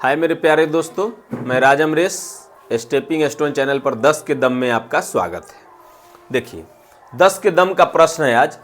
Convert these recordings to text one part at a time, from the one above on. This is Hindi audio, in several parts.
हाय मेरे प्यारे दोस्तों, मैं राज अमरेश स्टेपिंग स्टोन चैनल पर 10 के दम में आपका स्वागत है। देखिए 10 के दम का प्रश्न है आज,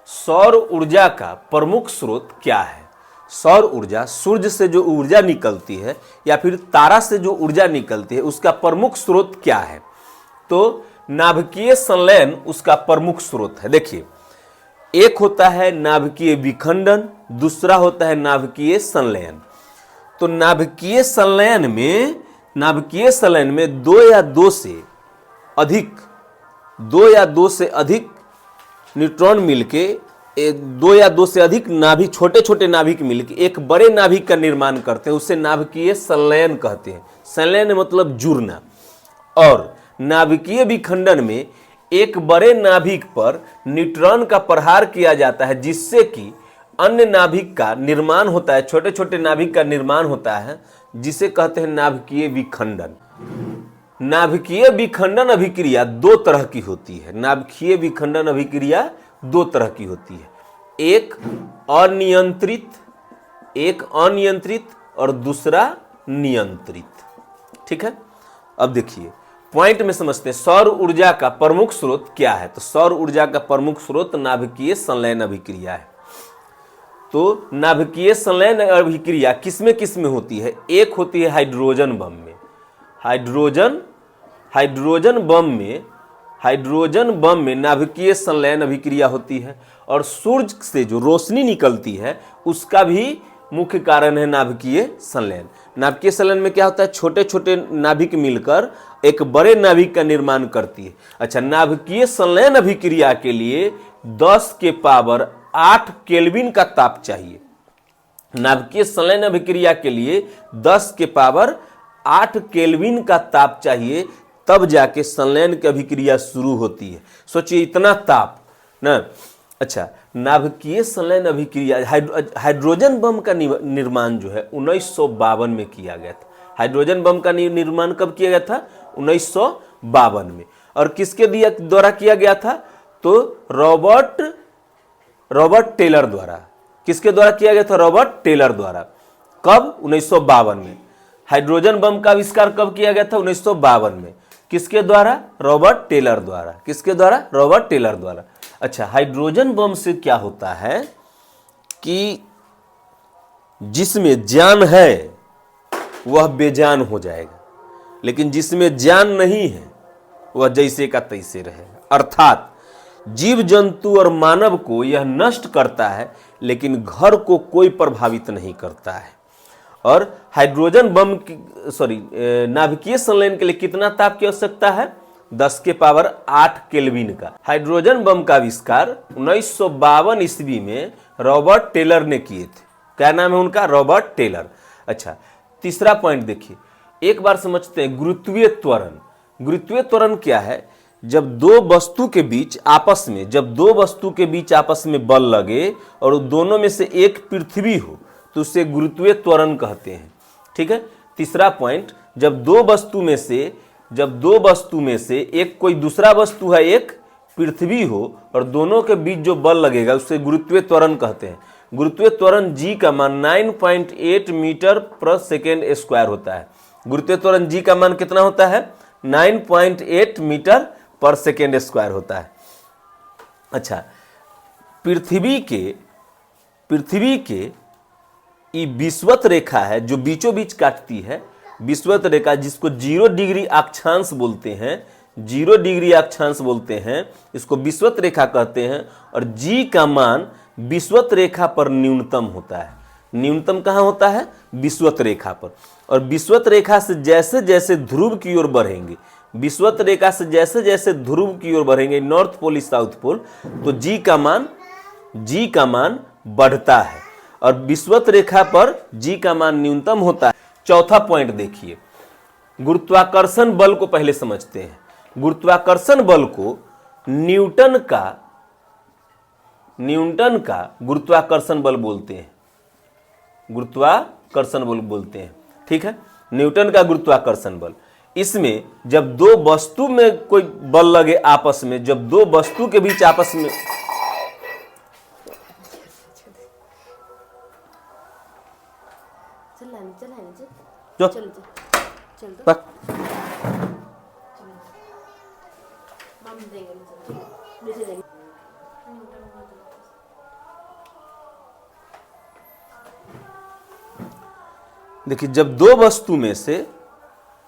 सौर ऊर्जा का प्रमुख स्रोत क्या है। सौर ऊर्जा, सूर्य से जो ऊर्जा निकलती है या फिर तारा से जो ऊर्जा निकलती है उसका प्रमुख स्रोत क्या है। तो नाभिकीय संलयन उसका प्रमुख स्रोत है। देखिए एक होता है नाभिकीय विखंडन, दूसरा होता है नाभिकीय संलयन। तो नाभिकीय संलयन में दो या दो से अधिक न्यूट्रॉन मिलके, दो या दो से अधिक नाभिक, छोटे छोटे नाभिक मिलके एक बड़े नाभिक का निर्माण करते हैं, उसे नाभिकीय संलयन कहते हैं। संलयन मतलब जुड़ना। और नाभिकीय विखंडन में एक बड़े नाभिक पर न्यूट्रॉन का प्रहार किया जाता है, जिससे कि अन्य नाभिक का निर्माण होता है, छोटे छोटे नाभिक का निर्माण होता है, जिसे कहते हैं नाभिकीय विखंडन। नाभिकीय विखंडन अभिक्रिया दो तरह की होती है। नाभिकीय विखंडन अभिक्रिया दो तरह की होती है, एक अनियंत्रित और दूसरा नियंत्रित। ठीक है, अब देखिए पॉइंट में समझते हैं सौर ऊर्जा का प्रमुख स्रोत क्या है। तो सौर ऊर्जा का प्रमुख स्रोत नाभिकीय संलयन अभिक्रिया है। तो नाभिकीय संलयन अभिक्रिया किसमें किसमें होती है। एक होती है हाइड्रोजन बम में। हाइड्रोजन बम में नाभिकीय संलयन अभिक्रिया होती है। और सूर्य से जो रोशनी निकलती है उसका भी मुख्य कारण है नाभिकीय संलयन। नाभिकीय संलयन में क्या होता है, छोटे छोटे नाभिक मिलकर एक बड़े नाभिक का निर्माण करती है। अच्छा, नाभिकीय संलयन अभिक्रिया के लिए 10 के पावर 8 केल्विन का ताप चाहिए। नाभिकीय संलयन अभिक्रिया के लिए 10 के पावर 8 केल्विन का ताप चाहिए, तब जाके संलयन की अभिक्रिया शुरू होती है। सोचिए इतना ताप ना। अच्छा, नाभिकीय संलयन अभिक्रिया हाइड्रोजन बम का निर्माण जो है 1952 में किया गया था। हाइड्रोजन बम का निर्माण कब किया गया था, 1952 में। और किसके द्वारा किया गया था, तो रॉबर्ट टेलर द्वारा। किसके द्वारा किया गया था, रॉबर्ट टेलर द्वारा। कब, 1952 में। हाइड्रोजन बम का आविष्कार कब किया गया था, 1952 में। किसके द्वारा, रॉबर्ट टेलर द्वारा। किसके द्वारा, रॉबर्ट टेलर द्वारा। अच्छा, हाइड्रोजन बम से क्या होता है कि जिसमें जान है वह बेजान हो जाएगा, लेकिन जिसमें जान नहीं है वह जैसे का तैसे रहेगा। अर्थात जीव जंतु और मानव को यह नष्ट करता है, लेकिन घर को कोई प्रभावित नहीं करता है। और हाइड्रोजन बम नाभिकीय संलयन के लिए कितना ताप की आवश्यकता है, 10 के पावर 8 केल्विन का। हाइड्रोजन बम का आविष्कार 1952 ईस्वी में रॉबर्ट टेलर ने किए थे। क्या नाम है उनका, रॉबर्ट टेलर। अच्छा, तीसरा पॉइंट देखिए, एक बार समझते हैं गुरुत्वीय त्वरण। गुरुत्वीय त्वरण क्या है, जब दो वस्तु के बीच आपस में बल लगे और दोनों में से एक पृथ्वी हो तो उसे गुरुत्वीय त्वरण कहते हैं। ठीक है, तीसरा पॉइंट, जब दो वस्तु में से एक कोई दूसरा वस्तु है, एक पृथ्वी हो, और दोनों के बीच जो बल लगेगा उसे गुरुत्वीय त्वरण कहते हैं। गुरुत्वीय त्वरण जी का मान 9.8 मीटर पर सेकेंड स्क्वायर होता है। गुरुत्वीय त्वरण जी का मान कितना होता है, 9.8 मीटर पर सेकेंड स्क्वायर होता है। अच्छा, पृथ्वी के ये विषुवत रेखा है जो बीचों बीच काटती है, विषुवत रेखा जिसको 0 डिग्री अक्षांश बोलते हैं, इसको विषुवत रेखा कहते हैं। और जी का मान विषुवत रेखा पर न्यूनतम होता है। न्यूनतम कहाँ होता है, विषुवत रेखा पर। और विषुवत रेखा से जैसे जैसे ध्रुव की ओर बढ़ेंगे, नॉर्थ पोल साउथ पोल, तो जी का मान बढ़ता है और विषुवत रेखा पर जी का मान न्यूनतम होता है। चौथा पॉइंट देखिए, गुरुत्वाकर्षण बल को पहले समझते हैं। गुरुत्वाकर्षण बल को न्यूटन का गुरुत्वाकर्षण बल बोलते हैं। ठीक है, न्यूटन का गुरुत्वाकर्षण बल। इसमें जब दो वस्तु में कोई बल लगे आपस में, जब दो वस्तु के बीच आपस में जो चल पक हम देंगे नीचे देंगे। देखिए, जब दो वस्तु में से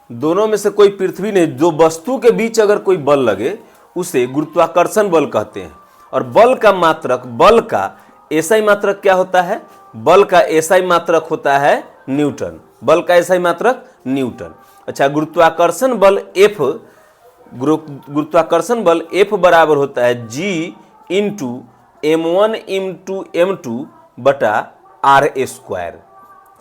दोनों में से कोई पृथ्वी नहीं, जो वस्तु के बीच अगर कोई बल लगे उसे गुरुत्वाकर्षण बल कहते हैं। और बल का मात्रक, बल का एसआई मात्रक क्या होता है? बल का एसआई मात्रक होता है न्यूटन। बल का एसआई मात्रक न्यूटन। अच्छा, गुरुत्वाकर्षण बल एफ, गुरुत्वाकर्षण बल एफ बराबर होता है जी इंटू m1 इंटू m2 बटा आर स्क्वायर।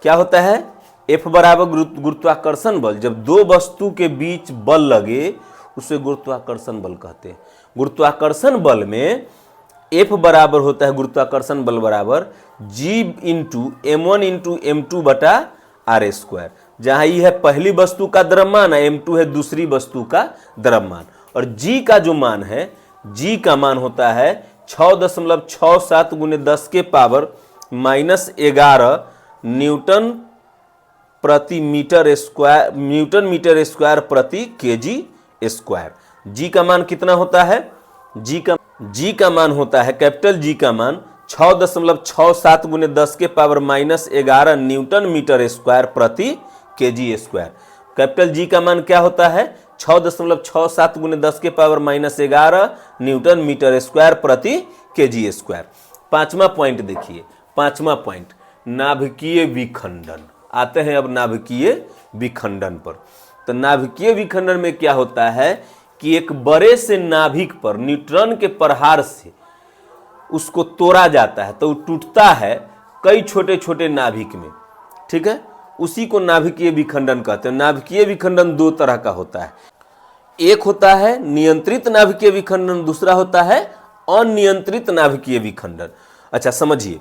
क्या होता है? एफ बराबर गुरुत्वाकर्षण बल, जब दो वस्तु के बीच बल लगे उसे गुरुत्वाकर्षण बल कहते हैं। गुरुत्वाकर्षण बल में एफ बराबर होता है, गुरुत्वाकर्षण बल बराबर जी इंटू m1 इंटू m2 बटा आर स्क्वायर, जहां ई है पहली वस्तु का द्रव्यमान, m2 है दूसरी वस्तु का द्रव्यमान। और g का जो मान है, g का मान होता है 6.67 गुने 10 के पावर -11 न्यूटन प्रति metre square, newton metre square प्रति केजी स्क्वायर। जी का मान कितना होता है? जी का मान होता है, कैपिटल जी का मान 6.67 गुने 10 के पावर -11 न्यूटन मीटर स्क्वायर प्रति केजी स्क्वायर। कैपिटल जी का मान क्या होता है? 6.67 गुने 10 के पावर -11 न्यूटन मीटर स्क्वायर प्रति केजी स्क्वायर। पांचवा पॉइंट देखिए, पांचवा पॉइंट नाभिकीय विखंडन। आते हैं अब नाभिकीय विखंडन पर। तो नाभिकीय विखंडन में क्या होता है कि एक बड़े से नाभिक पर न्यूट्रॉन के प्रहार से उसको तोड़ा जाता है, तो टूटता है कई छोटे छोटे नाभिक में, ठीक है। उसी को नाभिकीय विखंडन कहते हैं। नाभिकीय विखंडन दो तरह का होता है, एक होता है नियंत्रित नाभिकीय विखंडन, दूसरा होता है अनियंत्रित नाभिकीय विखंडन। अच्छा समझिए,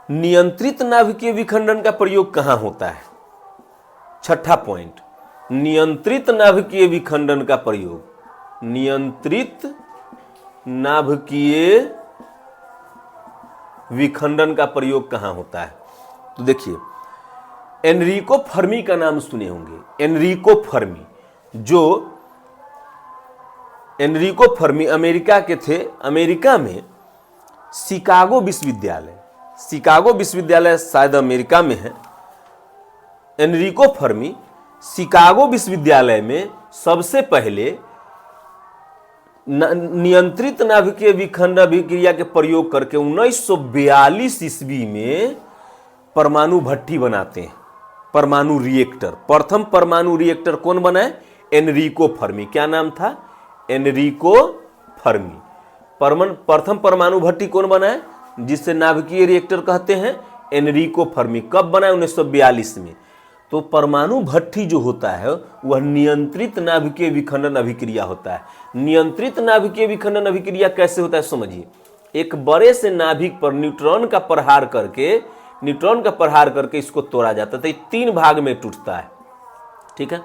नियंत्रित नाभिकीय विखंडन का प्रयोग कहां होता है? छठा पॉइंट, नियंत्रित नाभिकीय विखंडन का प्रयोग, नियंत्रित नाभिकीय विखंडन का प्रयोग कहां होता है? तो देखिए, एनरिको फर्मी का नाम सुने होंगे। एनरिको फर्मी, जो एनरिको फर्मी अमेरिका के थे। अमेरिका में शिकागो विश्वविद्यालय, शिकागो विश्वविद्यालय शायद अमेरिका में है। एनरिको फर्मी शिकागो विश्वविद्यालय में सबसे पहले नियंत्रित नाभिकीय विखंडन अभिक्रिया के प्रयोग करके 1942 ईस्वी में परमाणु भट्टी बनाते हैं, परमाणु रिएक्टर। प्रथम परमाणु रिएक्टर कौन बनाए? Enrico Fermi. क्या नाम था? Enrico Fermi. प्रथम परमाणु भट्टी कौन बनाए जिससे नाभिकीय रिएक्टर कहते हैं? Enrico Fermi. कब बनाए? 1942 में। तो परमाणु भट्टी जो होता है वह नियंत्रित नाभिकीय विखंडन अभिक्रिया होता है। नियंत्रित नाभिकीय विखंडन अभिक्रिया कैसे होता है समझिए। एक बड़े से नाभिक पर न्यूट्रॉन का प्रहार करके इसको तोड़ा जाता है, तो ये तीन भाग में टूटता है, ठीक है।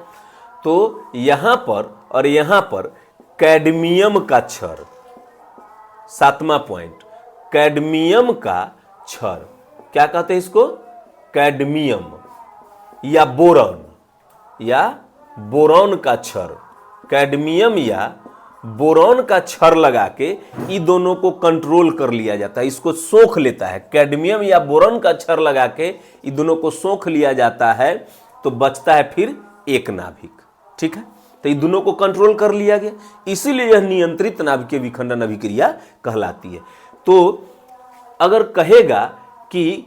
तो यहां पर और यहां पर कैडमियम का क्षर, सातवां पॉइंट, कैडमियम का क्षर, क्या कहते हैं इसको? कैडमियम या बोरॉन का क्षर, कैडमियम या बोरॉन का क्षर लगा के इन दोनों को कंट्रोल कर लिया जाता है, इसको सोख लेता है। कैडमियम या बोरॉन का क्षर लगा के इन दोनों को सोख लिया जाता है, तो बचता है फिर एक नाभिक, ठीक है। तो इन दोनों को कंट्रोल कर लिया गया, इसीलिए यह नियंत्रित नाभिकीय विखंडन अभिक्रिया कहलाती है। तो अगर कहेगा कि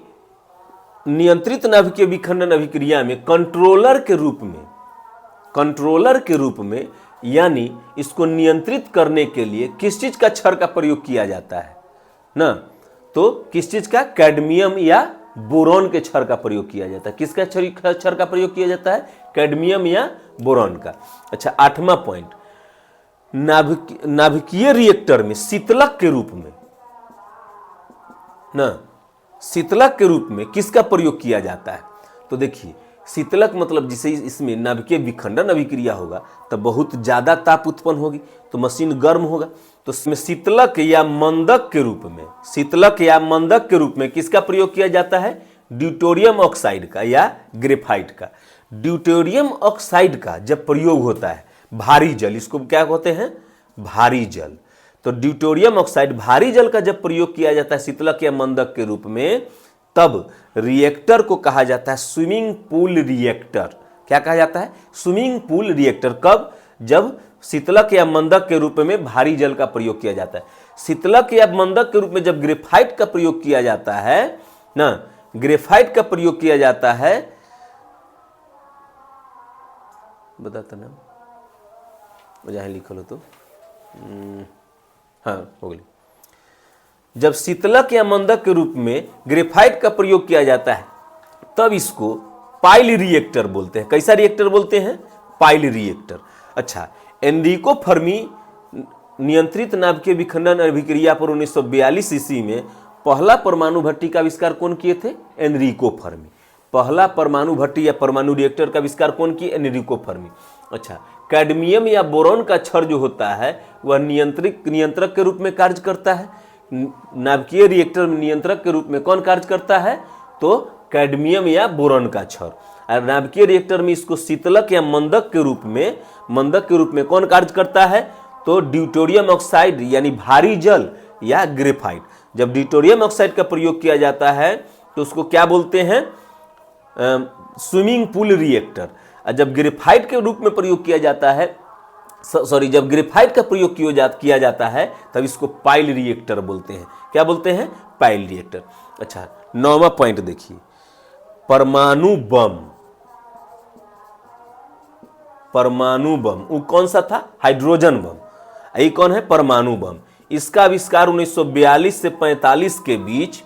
नियंत्रित नाभिकीय विखंडन अभिक्रिया में कंट्रोलर के रूप में यानी इसको नियंत्रित करने के लिए किस चीज का क्षर का प्रयोग किया जाता है ना? तो किस चीज का? कैडमियम या बोरॉन के क्षर का प्रयोग किया जाता है। किसका क्षर का प्रयोग किया जाता है? कैडमियम या बोरॉन का। अच्छा, आठवां पॉइंट, नाभिकीय रिएक्टर में शीतलक के रूप में ना, शीतलक के रूप में किसका प्रयोग किया जाता है? तो देखिए, शीतलक मतलब जिसे इसमें नाभिकीय विखंडन अभिक्रिया होगा तब बहुत ज्यादा ताप उत्पन्न होगी, तो मशीन गर्म होगा। तो इसमें शीतलक या मंदक के रूप में किसका प्रयोग किया जाता है? ड्यूटेरियम ऑक्साइड का या ग्रेफाइट का। ड्यूटेरियम ऑक्साइड का जब प्रयोग होता है भारी जल, इसको क्या कहते हैं, भारी जल। तो ड्यूटेरियम ऑक्साइड भारी जल का जब प्रयोग किया जाता है शीतलक या मंदक के रूप में, तब रिएक्टर को कहा जाता है स्विमिंग पूल रिएक्टर। क्या कहा जाता है, स्विमिंग पूल रिएक्टर। कब, जब शीतलक या मंदक के रूप में भारी जल का प्रयोग किया जाता है। शीतलक या मंदक के रूप में जब ग्रेफाइट का प्रयोग किया जाता है ना, ग्रेफाइट का प्रयोग किया जाता है, बताता ना जहां लिखल हो तो, हाँ हो गई। जब शीतलक या मंदक के रूप में ग्रेफाइट का प्रयोग किया जाता है तब इसको पाइल रिएक्टर बोलते हैं। कैसा रिएक्टर बोलते हैं, पाइल रिएक्टर। अच्छा, एनरिको फर्मी नियंत्रित नाभिकीय विखंडन अभिक्रिया पर 1942 ईस्वी में पहला परमाणु भट्टी का आविष्कार कौन किए थे, एनरिको फर्मी। पहला परमाणु भट्टी या परमाणु रिएक्टर का आविष्कार कौन किए, एनरिको फर्मी। अच्छा, कैडमियम या बोरॉन का क्षय जो होता है वह नियंत्रक के रूप में कार्य करता है। नाभिकीय रिएक्टर में नियंत्रक के रूप में कौन कार्य करता है, तो कैडमियम या बोरॉन का क्षय। और नाभिकीय रिएक्टर में इसको शीतलक या मंदक के रूप में कौन कार्य करता है, तो ड्यूटेरियम ऑक्साइड यानी भारी जल या ग्रेफाइट। जब ड्यूटेरियम ऑक्साइड का प्रयोग किया जाता है तो उसको क्या बोलते हैं, स्विमिंग पूल रिएक्टर। और जब ग्रेफाइट के रूप में प्रयोग किया जाता है, जब ग्रेफाइट का प्रयोग किया जाता है तब इसको पाइल रिएक्टर बोलते हैं। क्या बोलते हैं, पाइल रिएक्टर। अच्छा, 9वां पॉइंट देखिए, परमाणु बम। परमाणु बम वो कौन सा था, हाइड्रोजन बम। ये कौन है, परमाणु बम। इसका आविष्कार 1942 से 45 के बीच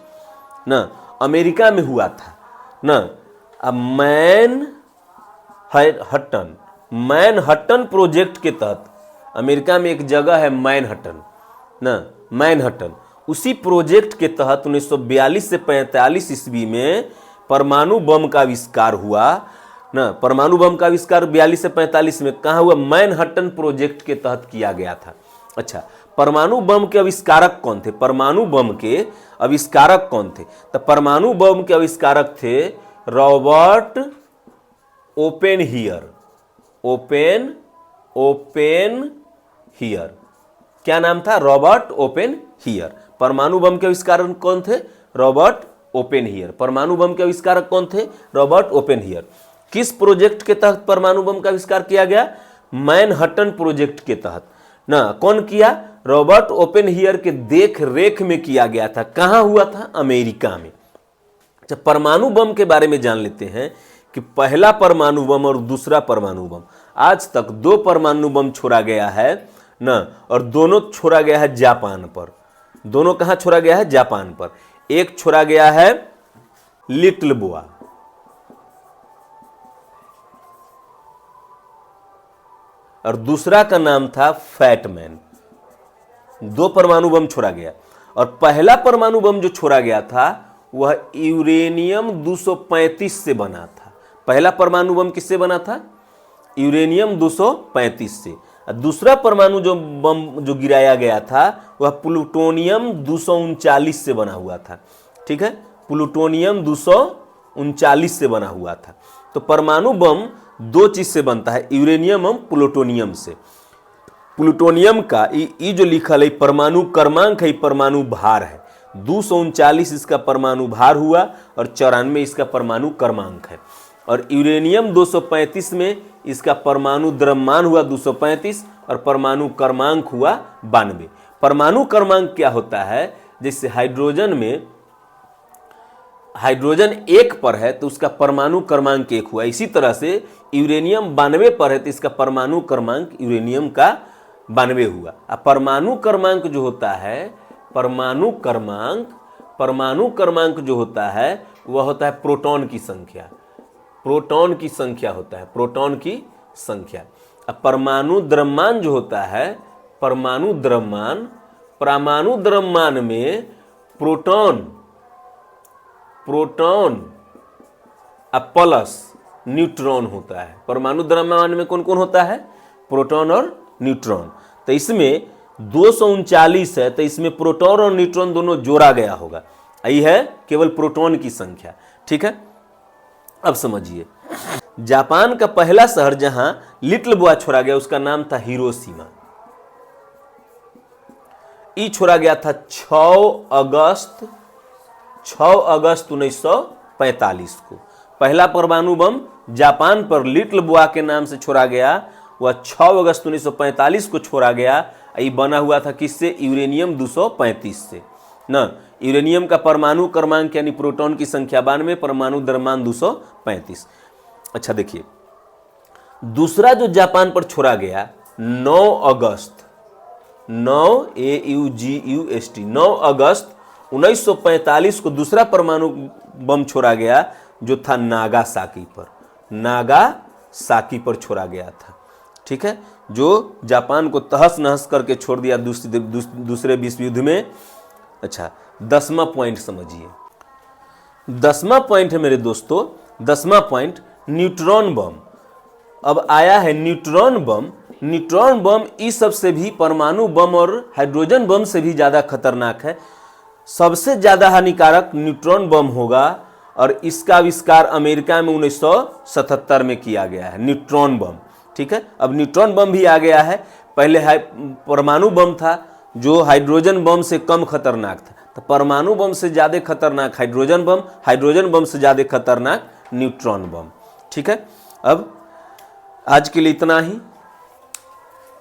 ना अमेरिका में हुआ था ना। मैनहट्टन प्रोजेक्ट के तहत, अमेरिका में एक जगह है मैनहट्टन ना, मैनहट्टन, उसी प्रोजेक्ट के तहत 1942 से 45 ईस्वी में परमाणु बम का आविष्कार हुआ ना। परमाणु बम का आविष्कार 42 से 45 में कहाँ हुआ, मैनहट्टन प्रोजेक्ट के तहत किया गया था। अच्छा, परमाणु बम के आविष्कारक कौन थे, परमाणु बम के आविष्कारक कौन थे, तो परमाणु बम के आविष्कारक थे रॉबर्ट ओपेनहियर। ओपेनहियर, क्या नाम था, रॉबर्ट ओपेनहियर। परमाणु बम के आविष्कारक कौन थे, रॉबर्ट ओपेनहियर। परमाणु बम के आविष्कारक कौन थे, रॉबर्ट ओपेनहियर। किस प्रोजेक्ट के तहत परमाणु बम का आविष्कार किया गया, मैनहट्टन प्रोजेक्ट के तहत ना। कौन किया, रॉबर्ट ओपेनहियर के देख रेख में किया गया था। कहां हुआ था, अमेरिका में। अच्छा, परमाणु बम के बारे में जान लेते हैं कि पहला परमाणु बम और दूसरा परमाणु बम, आज तक 2 परमाणु बम छोड़ा गया है ना, और दोनों छोड़ा गया है जापान पर। दोनों कहां छोड़ा गया है, जापान पर। एक छोड़ा गया है लिटिल बोआ, और दूसरा का नाम था फैटमैन। 2 परमाणु बम छोड़ा गया, और पहला परमाणु बम जो छोड़ा गया था वह यूरेनियम 235 से बना था। पहला परमाणु बम किससे बना था, यूरेनियम 235 से। और दूसरा परमाणु जो बम जो गिराया गया था वह प्लूटोनियम 239 से बना हुआ था। ठीक है, प्लूटोनियम 239 से बना हुआ था। तो परमाणु बम 2 चीज से बनता है, यूरेनियम और प्लूटोनियम से। प्लूटोनियम का ये जो लिखल है परमाणु क्रमांक है, परमाणु भार है। 239 इसका परमाणु भार हुआ और 94 इसका परमाणु क्रमांक है। और यूरेनियम 235 में इसका परमाणु द्रव्यमान हुआ 235 और परमाणु क्रमांक हुआ 92। परमाणु क्रमांक क्या होता है, जैसे हाइड्रोजन में हाइड्रोजन 1 पर है तो उसका परमाणु क्रमांक 1 हुआ। इसी तरह से यूरेनियम 92 पर है तो इसका परमाणु क्रमांक यूरेनियम का 92 हुआ। अब परमाणु क्रमांक जो होता है, परमाणु क्रमांक जो होता है वह होता है प्रोटॉन की संख्या। प्रोटॉन की संख्या होता है, प्रोटॉन की संख्या। अब परमाणु द्रव्यमान जो होता है, परमाणु द्रव्यमान में प्रोटॉन प्लस न्यूट्रॉन होता है। परमाणु द्रव्यमान में कौन कौन होता है, प्रोटॉन और न्यूट्रॉन। तो इसमें 239 है तो इसमें प्रोटॉन और न्यूट्रॉन दोनों जोड़ा गया होगा। यही है केवल प्रोटॉन की संख्या। ठीक है, अब समझिए जापान का पहला शहर जहां लिटिल बुआ छोड़ा गया उसका नाम था हिरोशिमा। ये छोड़ा गया था 6 अगस्त 1945 को। पहला परमाणु बम जापान पर लिटिल बुआ के नाम से छोड़ा गया, वह 6 अगस्त 1945 को छोड़ा गया। ये बना हुआ था किससे? यूरेनियम 235 से ना। यूरेनियम का परमाणु क्रमांक यानी प्रोटॉन की संख्या 92, परमाणु द्रव्यमान 235। अच्छा देखिए, दूसरा जो जापान पर छोड़ा गया 9 अगस्त 1945 को दूसरा परमाणु बम छोड़ा गया जो था नागासाकी पर। नागासाकी पर छोड़ा गया था, ठीक है, जो जापान को तहस नहस करके छोड़ दिया दूसरे विश्व युद्ध में। अच्छा, 10वां पॉइंट समझिए। 10वां पॉइंट है मेरे दोस्तों, 10वां पॉइंट न्यूट्रॉन बम। अब आया है न्यूट्रॉन बम। न्यूट्रॉन बम इस सबसे भी, परमाणु बम और हाइड्रोजन बम से भी ज्यादा खतरनाक है। सबसे ज्यादा हानिकारक न्यूट्रॉन बम होगा और इसका आविष्कार अमेरिका में 1977 में किया गया है, न्यूट्रॉन बम, ठीक है। अब न्यूट्रॉन बम भी आ गया है। पहले परमाणु बम था जो हाइड्रोजन बम से कम खतरनाक था, तो परमाणु बम से ज्यादा खतरनाक हाइड्रोजन बम, हाइड्रोजन बम से ज्यादा खतरनाक न्यूट्रॉन बम, ठीक है। अब आज के लिए इतना ही।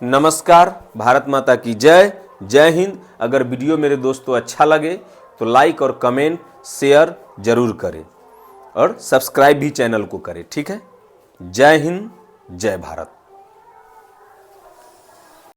नमस्कार, भारत माता की जय, जय हिंद। अगर वीडियो मेरे दोस्तों अच्छा लगे तो लाइक और कमेंट शेयर जरूर करें और सब्सक्राइब भी चैनल को करें, ठीक है। जय हिंद, जय भारत।